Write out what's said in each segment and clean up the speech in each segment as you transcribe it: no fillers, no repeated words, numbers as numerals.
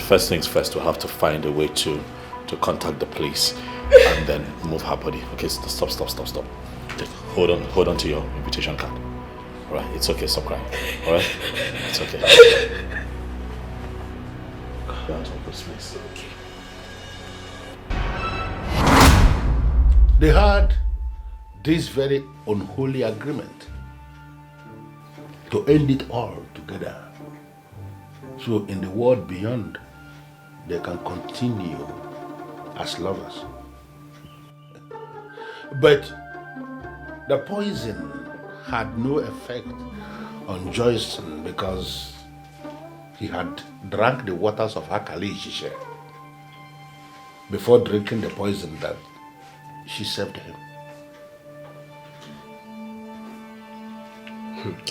first things first, we'll have to find a way to contact the police and then move her body. Okay, stop. Just hold on to your invitation card. All right, it's okay, stop crying. All right, it's okay. Down to this place. They had this very unholy agreement to end it all together. So in the world beyond, they can continue as lovers. But the poison had no effect on Joyson because he had drank the waters of Akalishishe before drinking the poison that she served him.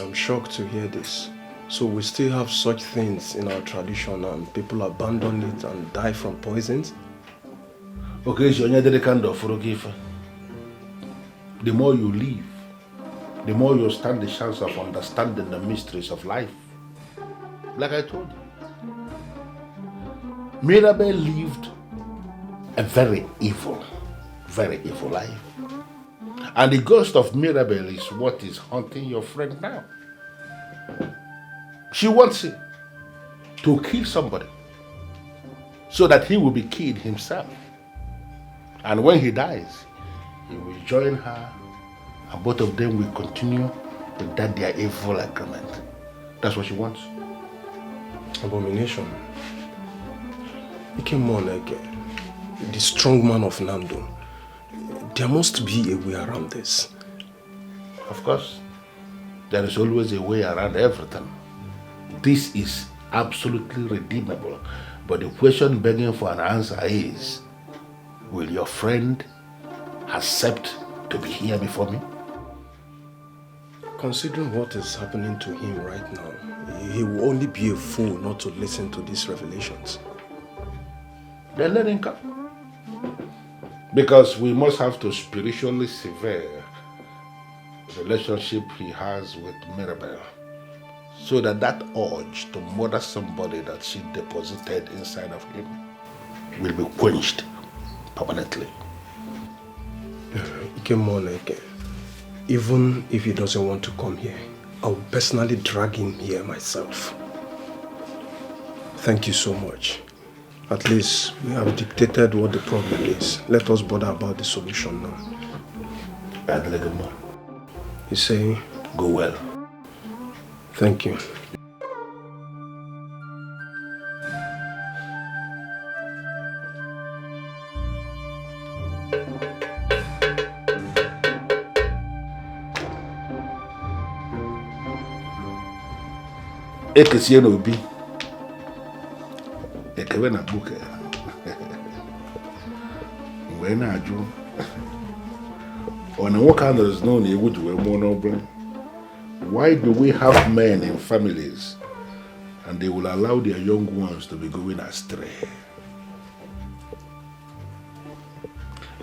I'm shocked to hear this. So we still have such things in our tradition and people abandon it and die from poisons? Okay, so you're the kind of forgive. The more you live, the more you stand the chance of understanding the mysteries of life. Like I told you, Mirabel lived a very evil life. And the ghost of Mirabel is what is haunting your friend now. She wants him to kill somebody so that he will be killed himself. And when he dies, he will join her and both of them will continue with that their evil agreement. That's what she wants. Abomination. He came on like the strong man of Nando. There must be a way around this. Of course, there is always a way around everything. This is absolutely redeemable. But the question begging for an answer is, will your friend accept to be here before me? Considering what is happening to him right now, he will only be a fool not to listen to these revelations. Then let him come. Because we must have to spiritually sever the relationship he has with Mirabel, so that urge to murder somebody that she deposited inside of him will be quenched permanently. Even if he doesn't want to come here, I will personally drag him here myself. Thank you so much. At least we have dictated what the problem is. Let us bother about the solution now. You say? Go well. Thank you. Ekesie n'obi ekewe na buke mgbe na-ajụ on what kind of known he would wear more. Why do we have men in families and they will allow their young ones to be going astray?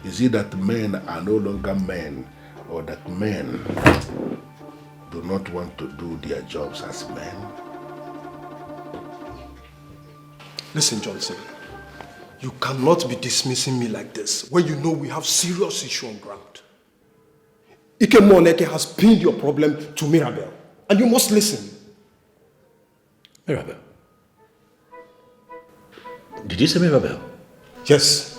Is it that men are no longer men, or that men do not want to do their jobs as men? Listen, Johnson, you cannot be dismissing me like this when you know we have serious issue on ground. Ike Moneke has pinned your problem to Mirabel, and you must listen. Mirabel? Did you say Mirabel? Yes.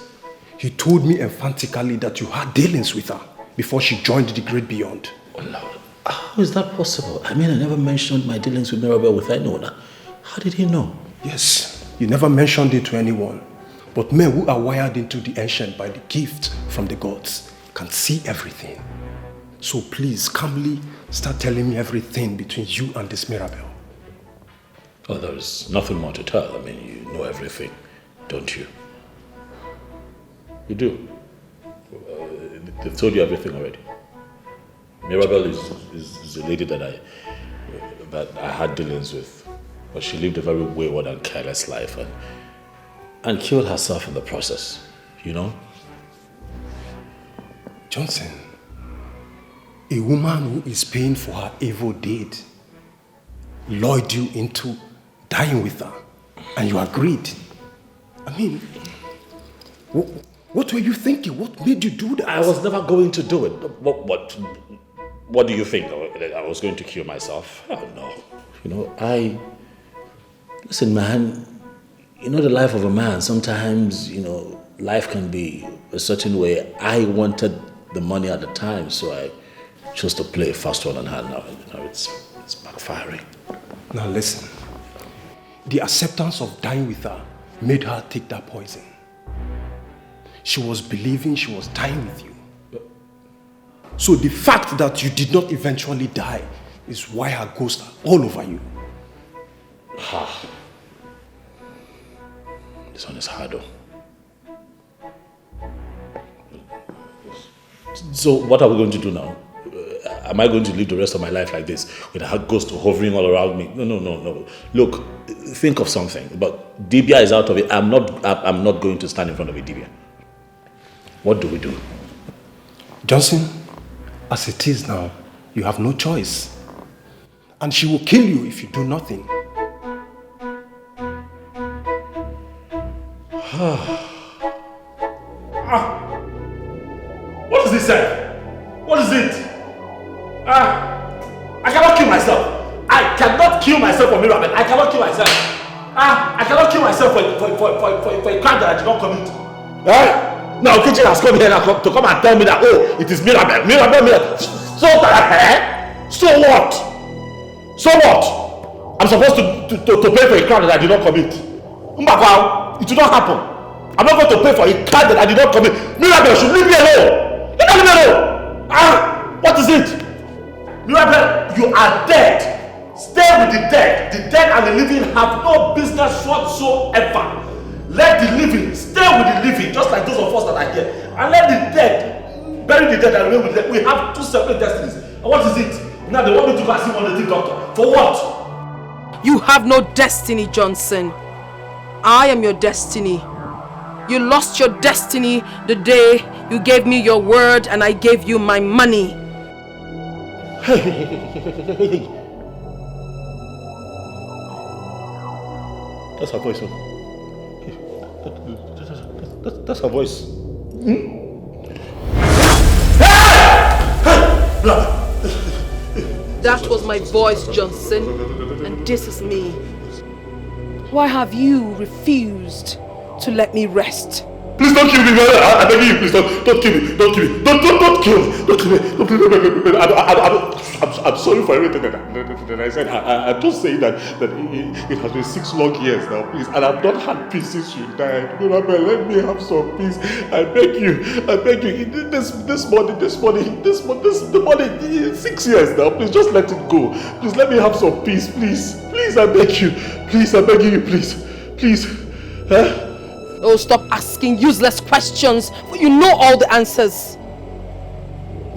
He told me emphatically that you had dealings with her before she joined the Great Beyond. Oh Lord, how is that possible? I mean, I never mentioned my dealings with Mirabel with anyone. How did he know? Yes. You never mentioned it to anyone. But men who are wired into the ancient by the gift from the gods can see everything. So please, calmly start telling me everything between you and this Mirabel. Oh, there's nothing more to tell. I mean, you know everything, don't you? You do. They've told you everything already. Mirabel is a lady that I had dealings with. But she lived a very wayward and careless life and killed herself in the process, you know? Johnson, a woman who is paying for her evil deed lured you into dying with her, and you agreed. I mean, what were you thinking? What made you do that? I was never going to do it. What do you think? I was going to kill myself? Oh, no. Listen, man, the life of a man, sometimes, life can be a certain way. I wanted the money at the time, so I chose to play a fast one on her. Now, it's backfiring. Now listen, the acceptance of dying with her made her take that poison. She was believing she was dying with you. So the fact that you did not eventually die is why her ghosts are all over you. This one is hard though. So what are we going to do now? Am I going to live the rest of my life like this with her ghost hovering all around me? No. Look, think of something. But Dibia is out of it. I'm not going to stand in front of a Dibia. What do we do? Johnson, as it is now, you have no choice. And she will kill you if you do nothing. What is this, sir? What is it? I cannot kill myself. I cannot kill myself for Mirabel. I cannot kill myself. I cannot kill myself for a crime that I did not commit. Now kitchen has come here to come and tell me that, oh, it is Mirabel. So that, so what? So what? I'm supposed to pay for a crime that I did not commit. Mbakwa, it will not happen. I'm not going to pay for a crime that I did not commit. Mirabel should leave me alone. Leave me alone. What is it? Mirabel, you are dead. Stay with the dead. The dead and the living have no business whatsoever. Let the living stay with the living, just like those of us that are here. And let the dead bury the dead and remain with them. We have two separate destinies. And what is it? Now they want me to go and see one native doctor. For what? You have no destiny, Johnson. I am your destiny. You lost your destiny the day you gave me your word and I gave you my money. That's her voice. That's her voice. That was my voice, Johnson, and this is me. Why have you refused to let me rest? Please don't kill me, I beg you, please don't kill me, don't kill me, don't kill me, don't kill me. I'm sorry for everything that I said. I'm just saying that it has been 6 long years now, please, and I've not had peace since you died. Mirabel, let me have some peace. I beg you. This money, 6 years now. Please just let it go. Please let me have some peace, please. Please, I beg you. Please, I beg you, please. Huh? Oh, stop asking useless questions, for you know all the answers.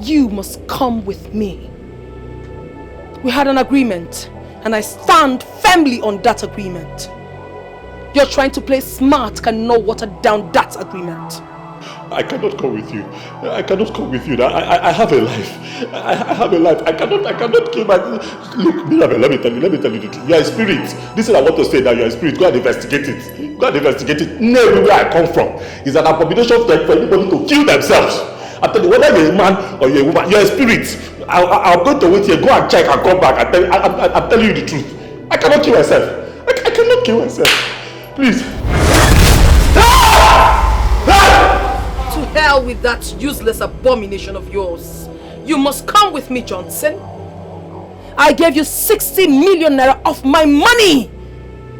You must come with me. We had an agreement, and I stand firmly on that agreement. You're trying to play smart, cannot water down that agreement. I cannot come with you. I cannot come with you. I have a life. I have a life. I cannot kill my... Look, Mirabel, let me tell you the truth. You are a spirit. This is what I want to say now. You are a spirit. Go and investigate it. Go and investigate it. Know where I come from. It's an abomination for anybody to kill themselves. I tell you, whether you're a man or you're a woman, you're a spirit. I'm going to wait here. Go and check and come back. I'm telling you the truth. I cannot kill myself. I cannot kill myself. Please. To hell with that useless abomination of yours. You must come with me, Johnson. I gave you 60 million naira of my money.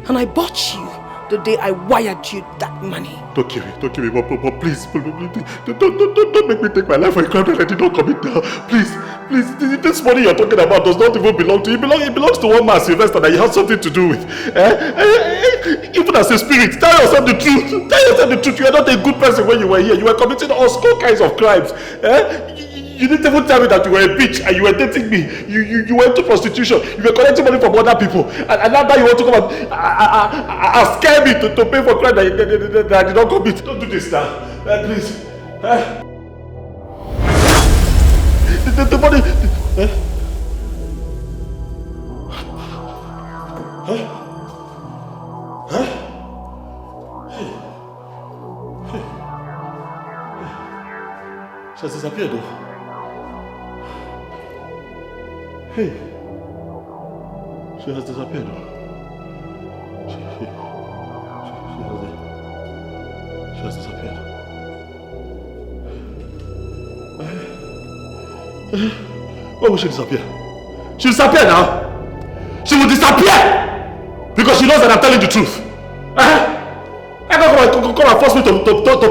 And I bought you the day I wired you that money. Don't kill me, but please, don't make me take my life for a crime that I did not commit now. Please, this money you're talking about does not even belong to you. It belongs to one man, Sylvester, that you have something to do with. Even as a spirit, tell yourself the truth. Tell yourself the truth. You are not a good person when you were here. You were committing all kinds of crimes. You didn't even tell me that you were a bitch and you were dating me. You went to prostitution. You were collecting money from other people. And now you want to come and scare me to pay for crime that I did not commit. Don't do this now. Please. The money... She has disappeared though. Hey. She has disappeared though. She has disappeared. Why would she disappear? She'll disappear now. She will disappear! Because she knows that I'm telling the truth. I can't come and force me to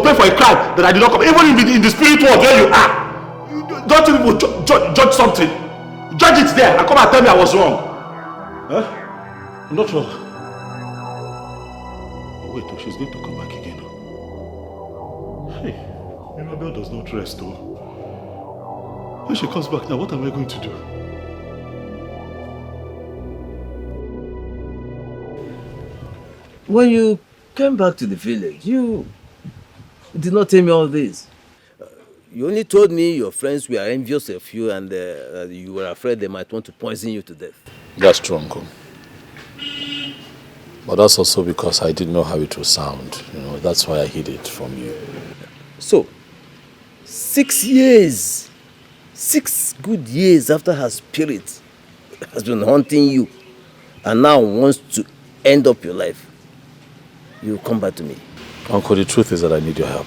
pay for a crime that I did not come. Even in the spirit world where you are. Don't you people judge something? Judge it there and come and tell me I was wrong. I'm not wrong. Wait, she's going to come back again. Hey, Mirabel does not rest though. When she comes back now, what am I going to do? When you came back to the village, you did not tell me all this. You only told me your friends were envious of you and you were afraid they might want to poison you to death. That's true, Uncle. But that's also because I didn't know how it would sound. You know, that's why I hid it from you. So, 6 years, 6 good years after her spirit has been haunting you and now wants to end up your life, you come back to me. Uncle, the truth is that I need your help.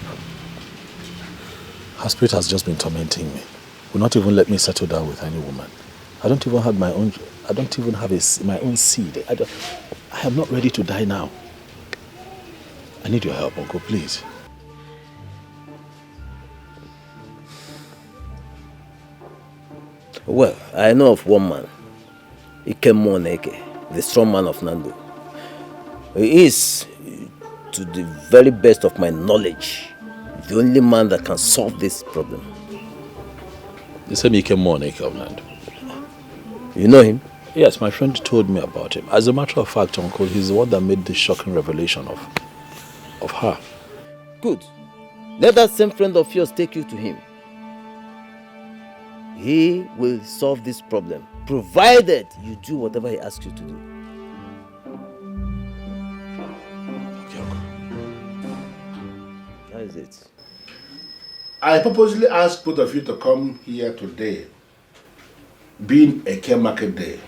Her spirit has just been tormenting me. Will not even let me settle down with any woman. I don't even have my own seed. I am not ready to die now. I need your help, Uncle, please. Well, I know of one man, Ike, the strong man of Nando. He is, to the very best of my knowledge, the only man that can solve this problem. The same Ike of Nando. You know him? Yes, my friend told me about him. As a matter of fact, Uncle, he's the one that made this shocking revelation of her. Good. Let that same friend of yours take you to him. He will solve this problem, provided you do whatever he asks you to do. Okay, Uncle. That is it. I purposely asked both of you to come here today, being a Eke Market Day,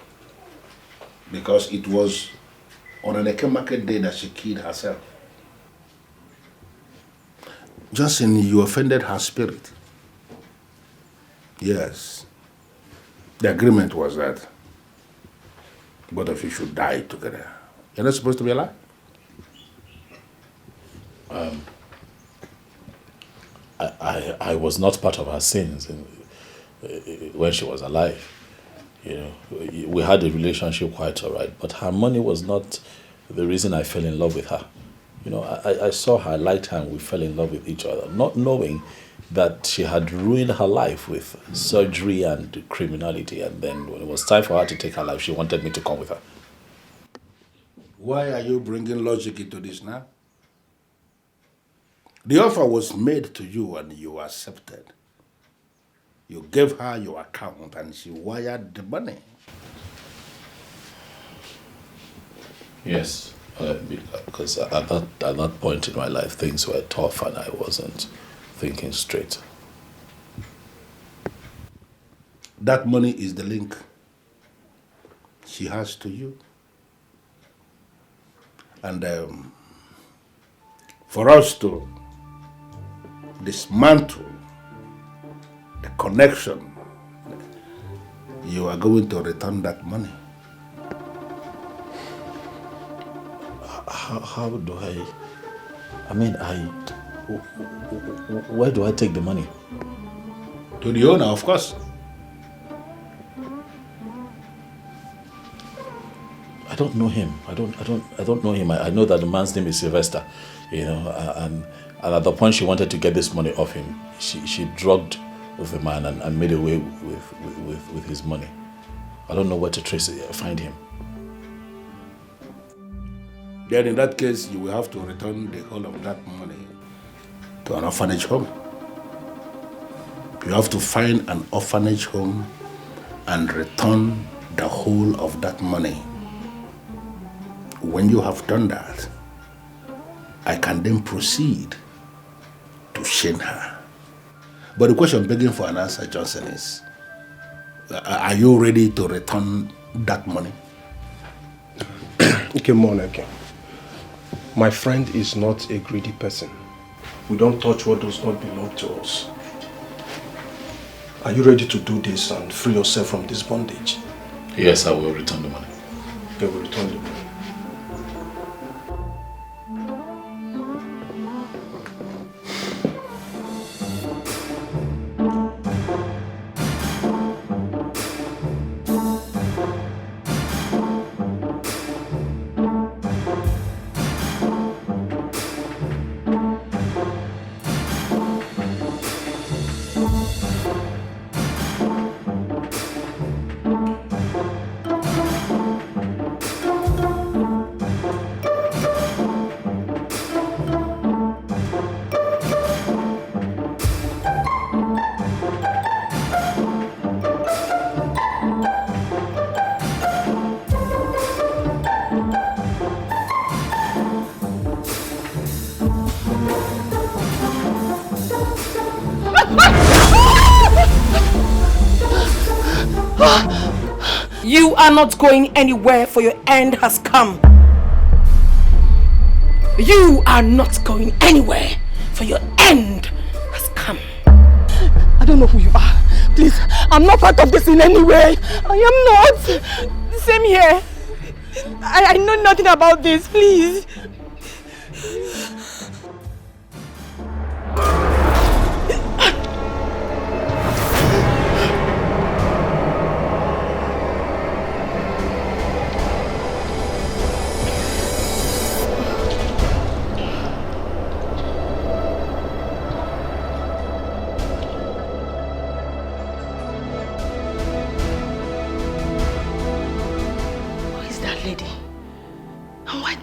because it was on an Eke Market Day that she killed herself. Johnson, you offended her spirit. Yes. The agreement was that both of you should die together. You're not supposed to be alive? I was not part of her sins when she was alive. You know, we had a relationship quite all right, but her money was not the reason I fell in love with her. You know, I saw her, liked her, and we fell in love with each other, not knowing that she had ruined her life with surgery and criminality, and then when it was time for her to take her life, she wanted me to come with her. Why are you bringing logic into this now? The offer was made to you and you accepted. You gave her your account and she wired the money. Yes, because at that point in my life, things were tough and I wasn't thinking straight. That money is the link she has to you. And for us to dismantle the connection, you are going to return that money. How do where do I take the money? To the owner, of course. I don't know him. I don't know him. I know that the man's name is Sylvester, you know, and at the point she wanted to get this money off him, she drugged the man and made away with his money. I don't know where to find him. Then in that case, you will have to return the whole of that money to an orphanage home. You have to find an orphanage home and return the whole of that money. When you have done that, I can then proceed to shame her. But the question begging for an answer, Johnson, is, are you ready to return that money? Okay, Moneke. My friend is not a greedy person. We don't touch what does not belong to us. Are you ready to do this and free yourself from this bondage? Yes, I will return the money. Okay, we'll return the money. You are not going anywhere, for your end has come. You are not going anywhere, for your end has come. I don't know who you are. Please, I'm not part of this in any way. I am not. Same here. I know nothing about this, please.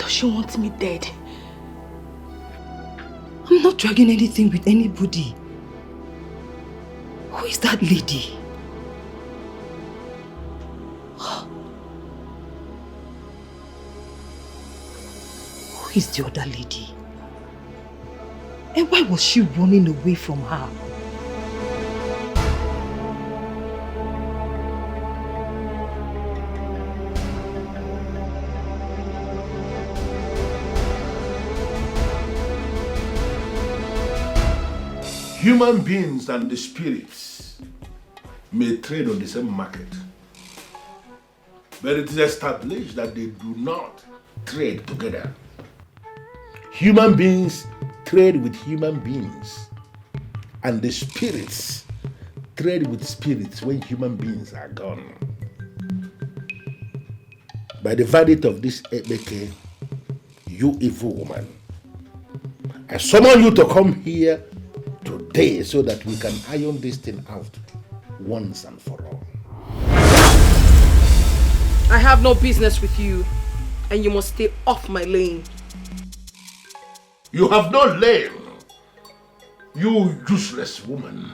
She wants me dead. I'm not dragging anything with anybody. Who is that lady? Who is the other lady? And why was she running away from her? Human beings and the spirits may trade on the same market, but it is established that they do not trade together. Human beings trade with human beings, and the spirits trade with spirits when human beings are gone. By the verdict of this Ebeke, you evil woman, I summon you to come here today so that we can iron this thing out once and for all. I have no business with you, and you must stay off my lane. You have no lane, you useless woman.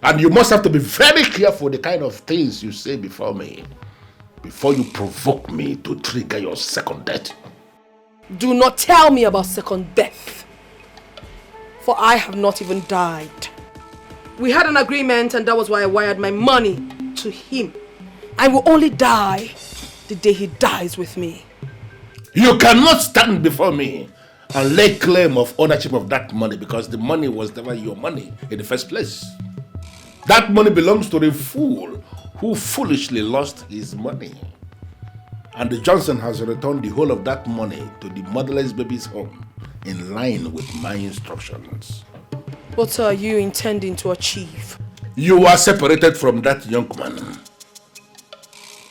And you must have to be very careful the kind of things you say before me, before you provoke me to trigger your second death. Do not tell me about second death, for I have not even died. We had an agreement, and that was why I wired my money to him. I will only die the day he dies with me. You cannot stand before me and lay claim of ownership of that money, because the money was never your money in the first place. That money belongs to the fool who foolishly lost his money. And the Johnson has returned the whole of that money to the motherless baby's home in line with my instructions. What are you intending to achieve? You are separated from that young man.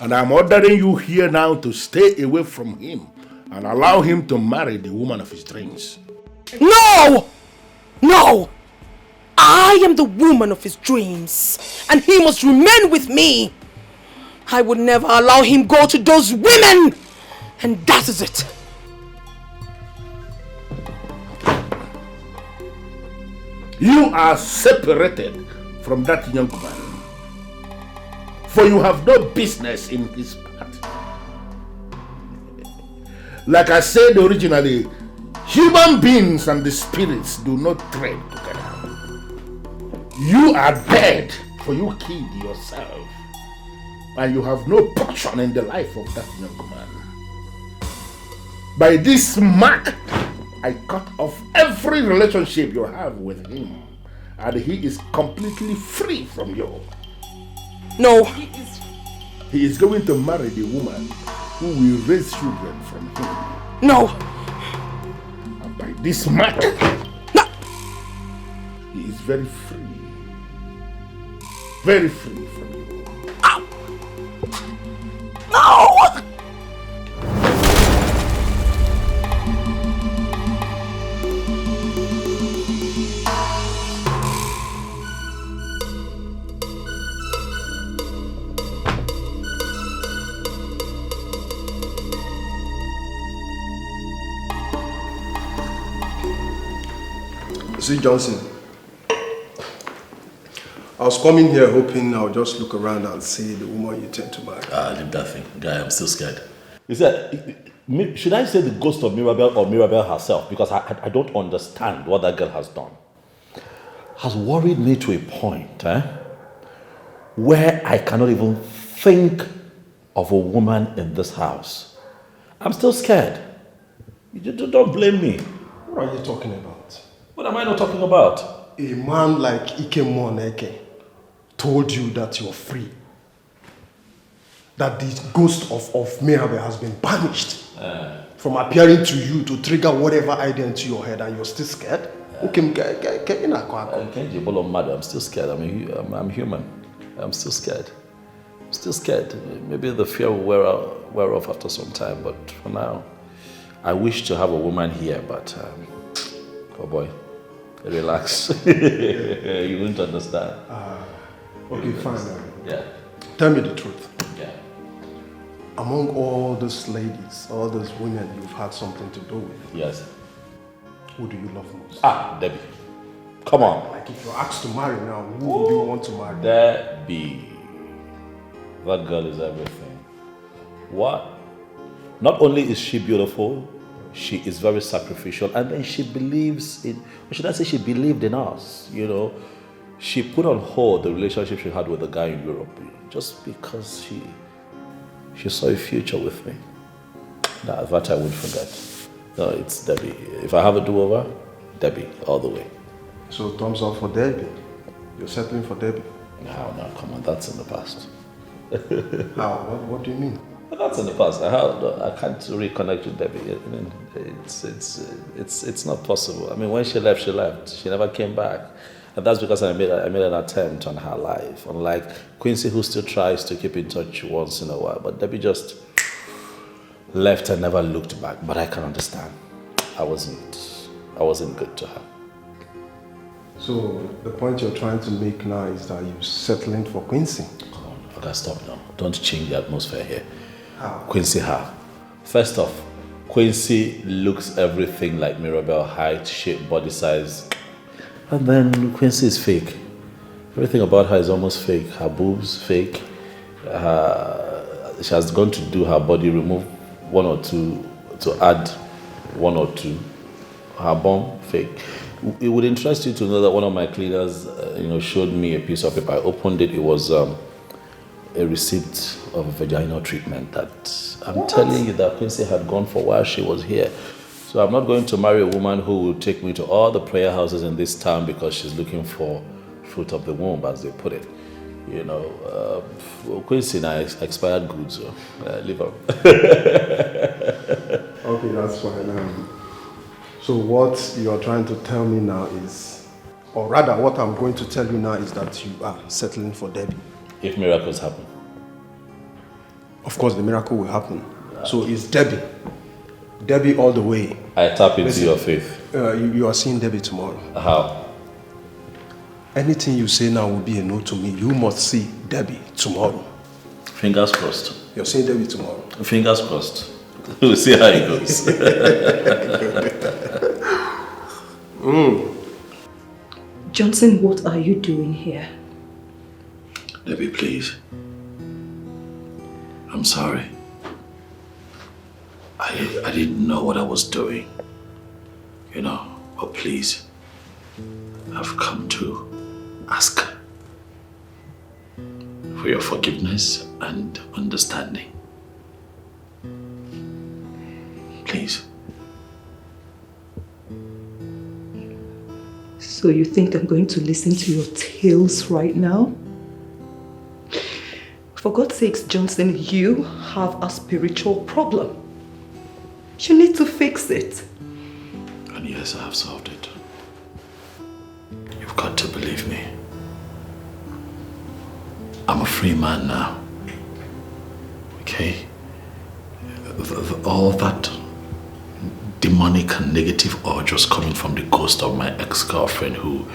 And I'm ordering you here now to stay away from him and allow him to marry the woman of his dreams. No! No! I am the woman of his dreams, and he must remain with me. I would never allow him go to those women, and that is it. You are separated from that young man, for you have no business in his path. Like I said originally, human beings and the spirits do not trade together. You are dead, for you killed yourself. And you have no portion in the life of that young man. By this mark, I cut off every relationship you have with him. And he is completely free from you. No. He is going to marry the woman who will raise children from him. No. And by this mark, no. He is very free. Very free from you. Ow. No! See, Johnson, I was coming here hoping I'll just look around and see the woman you tend to marry. Leave that thing. Guy, I'm still scared. Is that, should I say the ghost of Mirabel or Mirabel herself? Because I don't understand what that girl has done. Has worried me to a point where I cannot even think of a woman in this house. I'm still scared. You don't blame me. What are you talking about? What am I not talking about? A man like Ike told you that you're free. That the ghost of Mirabel has been banished from appearing to you to trigger whatever idea into your head, and you're still scared? I'm still scared. I'm human. I'm still scared. I'm still scared. Maybe the fear will wear off after some time, but for now, I wish to have a woman here, but oh boy, relax. You won't understand. Okay, fine. Yeah. Tell me the truth. Yeah. Among all those ladies, all those women you've had something to do with, yes, who do you love most? Debbie. Come on. Like if you're asked to marry now, who do you want to marry? Debbie. That girl is everything. What? Not only is she beautiful, she is very sacrificial, and then she believes in, or should I say she believed in us, you know. She put on hold the relationship she had with a guy in Europe just because she saw a future with me. That I won't forget. No, it's Debbie. If I have a do-over, Debbie, all the way. So thumbs up for Debbie. You're settling for Debbie. No, come on, that's in the past. How? What do you mean? That's in the past. I can't reconnect with Debbie. I mean, it's not possible. I mean, when she left, she left. She never came back. And that's because I made an attempt on her life. Unlike Quincy, who still tries to keep in touch once in a while. But Debbie just left and never looked back. But I can understand. I wasn't good to her. So the point you're trying to make now is that you're settling for Quincy? Come on, okay, stop now. Don't change the atmosphere here. How? Quincy how? First off, Quincy looks everything like Mirabel, height, shape, body size. And then Quincy is fake. Everything about her is almost fake. Her boobs, fake. She has gone to do her body, remove one or two, to add one or two. Her bum, fake. It would interest you to know that one of my cleaners, showed me a piece of paper. I opened it. It was a receipt of vaginal treatment that I'm telling you that Quincy had gone for while she was here. So I'm not going to marry a woman who will take me to all the prayer houses in this town because she's looking for fruit of the womb, as they put it. Quincy now expired goods, so leave her. Okay, that's fine. So what you are trying to tell me now is, or rather what I'm going to tell you now is that you are settling for Debbie. If miracles happen. Of course the miracle will happen. So it's Debbie. Debbie all the way. I tap into your faith. You are seeing Debbie tomorrow. How? Anything you say now will be a no to me. You must see Debbie tomorrow. Fingers crossed. You're seeing Debbie tomorrow. Fingers crossed. We'll see how it goes. Johnson, what are you doing here? Debbie, please. I'm sorry. I didn't know what I was doing. But please, I've come to ask for your forgiveness and understanding. Please. So you think I'm going to listen to your tales right now? For God's sakes, Johnson, you have a spiritual problem. You need to fix it. And yes, I have solved it. You've got to believe me. I'm a free man now. Okay? All that demonic and negative urges coming from the ghost of my ex-girlfriend who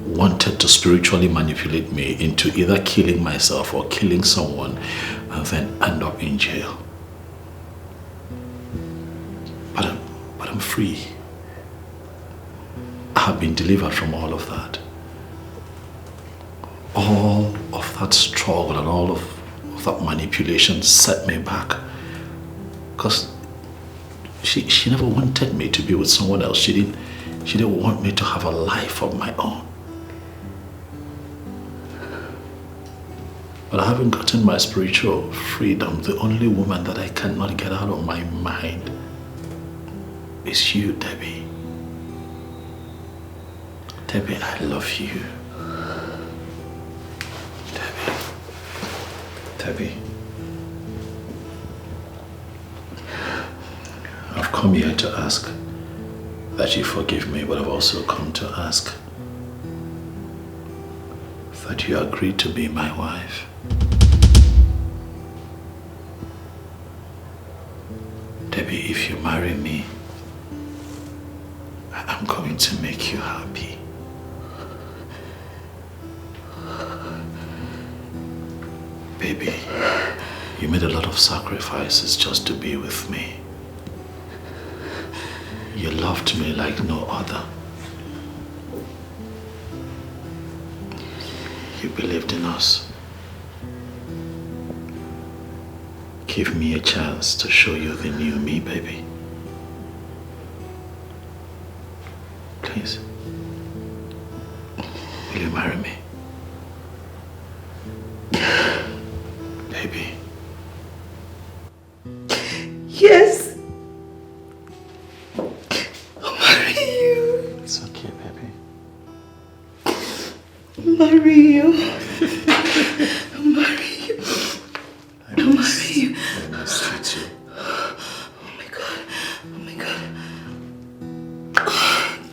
wanted to spiritually manipulate me into either killing myself or killing someone and then end up in jail. But I'm free. I have been delivered from all of that. All of that struggle and all of that manipulation set me back. Because she never wanted me to be with someone else. She didn't want me to have a life of my own. But I haven't gotten my spiritual freedom. The only woman that I cannot get out of my mind is you, Debbie. Debbie, I love you. Debbie. I've come here to ask that you forgive me, but I've also come to ask that you agree to be my wife. Debbie, if you marry me, I'm going to make you happy. Baby, you made a lot of sacrifices just to be with me. You loved me like no other. You believed in us. Give me a chance to show you the new me, baby. Please. Will you marry me? Baby. Yes. I'll marry you. It's okay, baby. I'll marry you. I'll marry you. I'll marry you. I must treat you. Oh my God. Oh my God.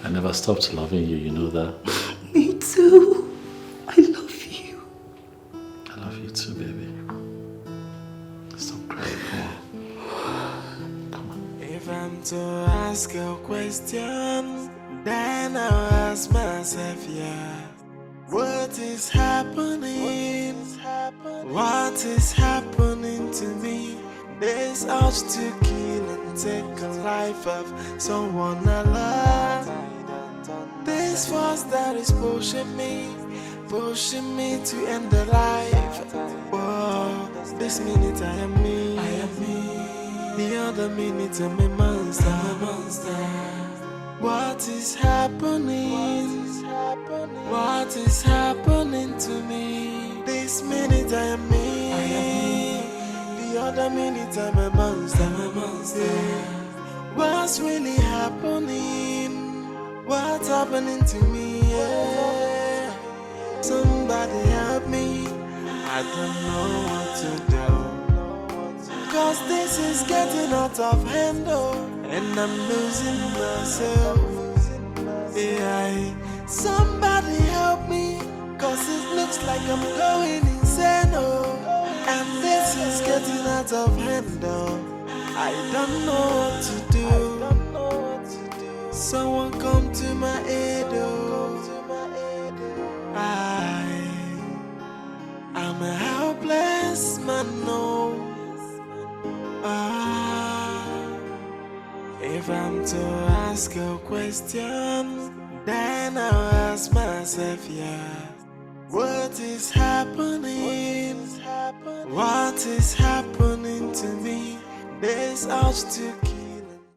I never stopped loving you, you know that? Me too. I love you. I love you too, baby. Stop crying, come on. If I'm to ask a question, then I'll ask myself, yeah. What is happening? What is happening to me? This urge to kill and take a life of someone I love. This force that is pushing me to end the life. Whoa, this minute I am me. The other minute I'm a monster. What is happening? What is happening to me? This minute I am me. The other minute I'm a monster. What's really happening? What's happening to me? Yeah. Somebody help me. I don't know what to do. Cause this is getting out of hand, and I'm losing myself. Yeah. Somebody help me, cause it looks like I'm going insane, and this is getting out of hand, I don't know what to do. Someone come to my aid, I'm a helpless man, no. If I'm to ask a question, then I'll ask myself, yeah. What is happening? What is happening to me? This urge to kill.